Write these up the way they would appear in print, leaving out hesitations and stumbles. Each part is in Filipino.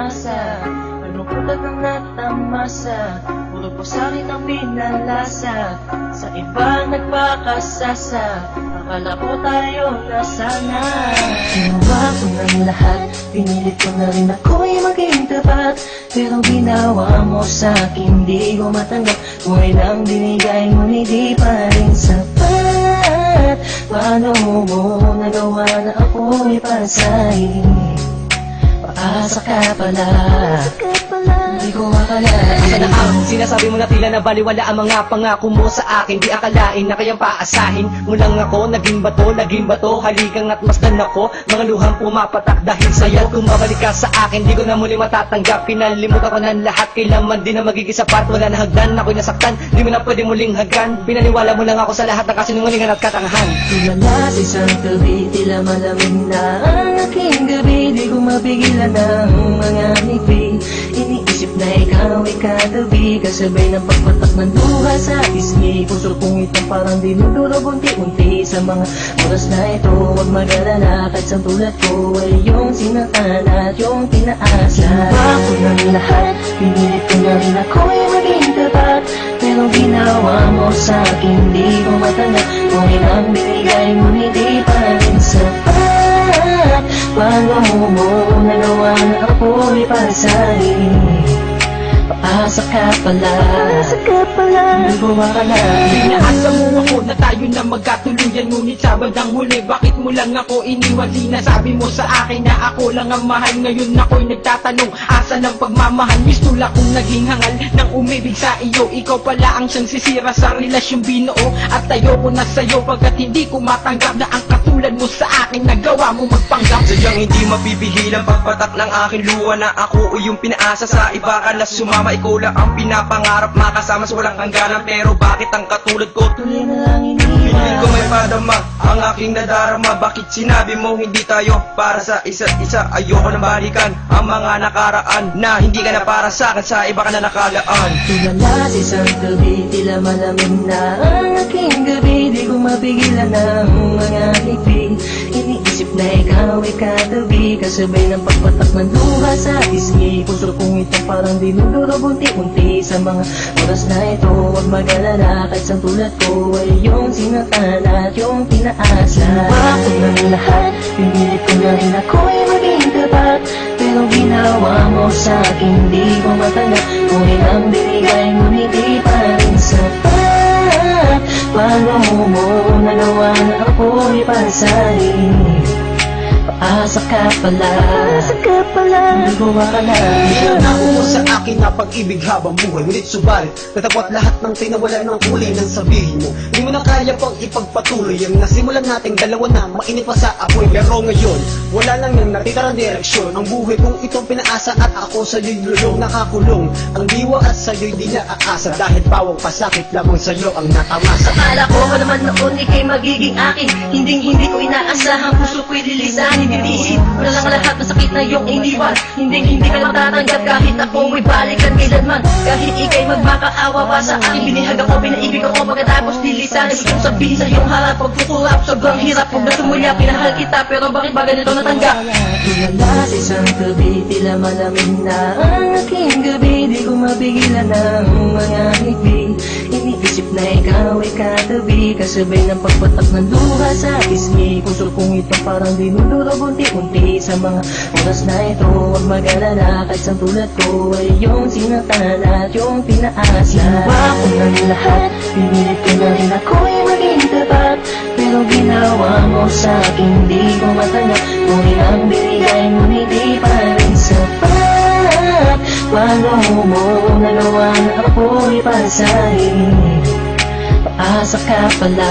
pag-asa. Malungkot at ang natamasa, puro po sa'kin ang pinalasa. Sa iba nagpakasasa, akala ko tayo na sana. Ginawa ko ng lahat, pinilit ko na rin ako'y maging tapat. Pero ginawa mo sa'kin, di ko matanggap. Kung ilang binigay ngunit di pa rin sapat. Paano mo nagawa na ako'y pasahin? Paasa ka pala, di ko akalain. Asa na ang sinasabi mo na tila na baliwala ang mga pangako mo sa akin? Di akalain na kayang paasahin mo lang ako. Naging bato, haligang at masdan ako. Mga luhang pumapatak dahil sa'yo. Kung babalik ka sa akin, di ko na muli matatanggap. Pinalimutan ko ng lahat, kailanman din na magiging sapat. Wala na hagdan, ako'y nasaktan, di mo na pwede muling haggan. Pinaniwala mo lang ako sa lahat ng kasinungalingan at katangahan. Tulala sa isang gabi, tila malamig na ang aking gabi. Di ko mapigilan ng mga ngiti. Iniisip na ikaw ay katabi, kasabay ng pagpatak ng luha sa pisngi. Puso kong itong parang dinudurog unti-unti. Sa mga oras na ito, huwag mag-alala, kahit sa tulad ko ay yung sinatan at yung pinaasa. Ginawa ko ng lahat, pinilit ko na rin ako'y maging tapat. Pero ginawa mo sa'kin, di ko matanggap. Kung ilang binigay ngunit di pa rin sapat. Paano mo nagawa na ako'y pasahin? Paasa ka pala, di ko akalain. Inaasa mo ako na tayo na magkatuluyan, ngunit sa bandang huli, bakit mo lang ako iniwan? Sinasabi mo sa akin na ako lang ang mahal. Ngayon ako'y nagtatanong, asa ng pagmamahal? Mistula kong naging hangal nang umibig sa iyo. Ikaw pala ang siyang sisira sa relasyong binuo. At ayoko na sa'yo pagkat hindi ko matanggap na ang katulad mo sa akin nagawa mo magpanggap. Sadyang hindi mapipigil ang pagpatak ng aking luha na ako o yung pinaasa sa iba ka na sumama. Ikaw lang ang pinapangarap, makasama sa walang hangganan. Pero bakit ang katulad ko Tuloy na lang hindi iniwan. ko may padama ang aking nadarama? Bakit sinabi mo hindi tayo para sa isa't isa? Ayoko nang balikan ang mga nakaraan na hindi ka na para sa akin, sa iba ka na nakalaan. Tulala sa isang gabi, tila malamig na ang aking gabi. Di ko mapigilan ng mga ngiti. Iniisip na ikaw ay katabi, kasabay ng pagpatak ng luha sa pisngi. Puso kong itong parang dinudurog unti-unti. Sa mga oras na ito, huwag mag-alala, kahit sa tulad ko ay yung sinatan at yung pinaasa. Ginawa ko ng lahat, pinilit ko na rin ako'y maging tapat. Pero ginawa mo sa'kin, di ko matanggap. Kung ilang binigay ngunit di pa rin sapat. Paano mo nagawa na ako'y pasahin? Paasa ka pala, di ko akalain. Nangako mo sa akin na pag-ibig habang buhay, ngunit subalit natapot lahat ng tinawala ng kulay ng sabihin mo. Di mo na kaya pang ipagpatuloy ang nasimulan nating dalawa na mainit pa sa apoy. Pero ngayon, wala lang nang natitirang direksyon. Ang buhay kong itong pinaasa at ako sa'yo'y lulong nakakulong. Ang diwa at sa'yo'y di na aasa, dahil bawang pasakit lamang sa'yo ang natamasa. Akala ko naman noon ika'y magiging akin, hindi ko inaasahan, puso ko'y lilisanin. Titiisip mo na lang lahat, masakit na yung iniwan. Hindi ka matatanggap kahit ako may balikan kailanman. Kahit ika'y magmakaawa pa sa akin, binihag ako, pinaibig ako, pagkatapos lilisanin. Gusto sabihin sa iyong harap, pagtuturap, sobrang hirap. Huwag na tumulya, pinahal kita, pero bakit ba ganito natanggap? Tulala sa isang gabi, tila malamig na ang aking gabi. Di ko mapigilan ng mga ngiti. Iniisip na ikaw ay katabi, kasabay ng pagpatak ng luha sa pisngi. Puso kong ito parang dinudurog unti-unti. Sa mga oras na ito, huwag mag-alala, kahit sa tulad ko ay yung sinatan at yung pinaasa. Ginawa ko ng lahat, pinilit ko na rin ako'y maging tapat. Pero ginawa mo sa'kin, di ko matanggap. Kung ilang binigay ngunit di pa rin sapat. Paano mo nagawa na ako'y pasahin? Paasa ka pala,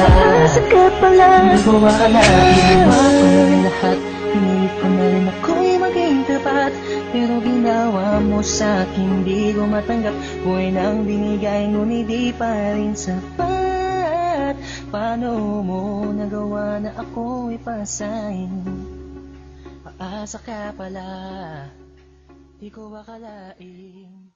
di ko akalain. Ginawa ko ng lahat, pinilit ko na rin ako'y maging tapat. Pero ginawa mo sa'kin, di ko matanggap. Kung ilang binigay ngunit di pa rin sapat. Paano mo nagawa na ako'y pasahin? Paasa ka pala, di ko akalain.